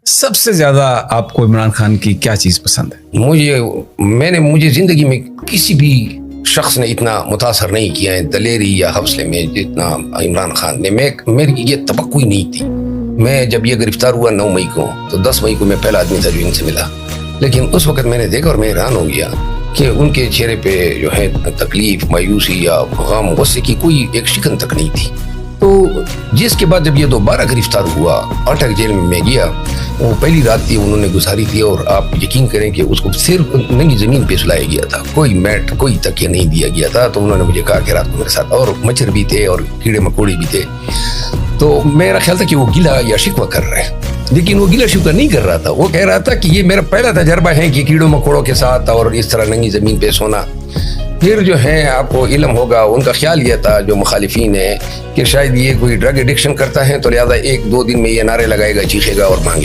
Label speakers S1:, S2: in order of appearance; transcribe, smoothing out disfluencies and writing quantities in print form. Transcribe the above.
S1: सबसे ज्यादा आपको इमरान खान की क्या चीज पसंद है?
S2: मुझे जिंदगी में किसी भी शख्स ने इतना मुतासर नहीं किया है दलेरी या हौसले में जितना इमरान खान ने। मेरी ये तवक्को ही नहीं थी। मैं जब ये गिरफ्तार हुआ 9 मई को, तो 10 मई को मैं पहला आदमी था जो इनसे मिला। लेकिन उस वक्त मैंने देखा और मैं हैरान हो गया कि उनके चेहरे पे जो है तकलीफ, मायूसी या गम, गुस्से की कोई एक शिकन तक नहीं थी। तो जिसके बाद जब ये दोबारा गिरफ्तार हुआ, अटक जेल में मैं गया, वो पहली रात थी उन्होंने गुजारी थी, और आप यकीन करें कि उसको सिर्फ नंगी जमीन पे सुलाया गया था, कोई मैट, कोई तकिया नहीं दिया गया था। तो उन्होंने मुझे कहा कि रात को मेरे साथ, और मच्छर भी थे और कीड़े मकोड़े भी थे। तो मेरा ख्याल था कि वो गिला या शिकवा कर रहे हैं, लेकिन वो गिला शिकवा नहीं कर रहा था। वो कह रहा था कि ये मेरा पहला तजर्बा है कि कीड़ों मकोड़ों के साथ और इस तरह नंगी जमीन पे सोना। फिर जो है आपको इल्म होगा, उनका ख्याल यह था जो मुखालिफिन है कि शायद ये कोई ड्रग एडिक्शन करता है, तो लिहाजा 1-2 दिन में ये नारे लगाएगा, चीखेगा और मांगेगा।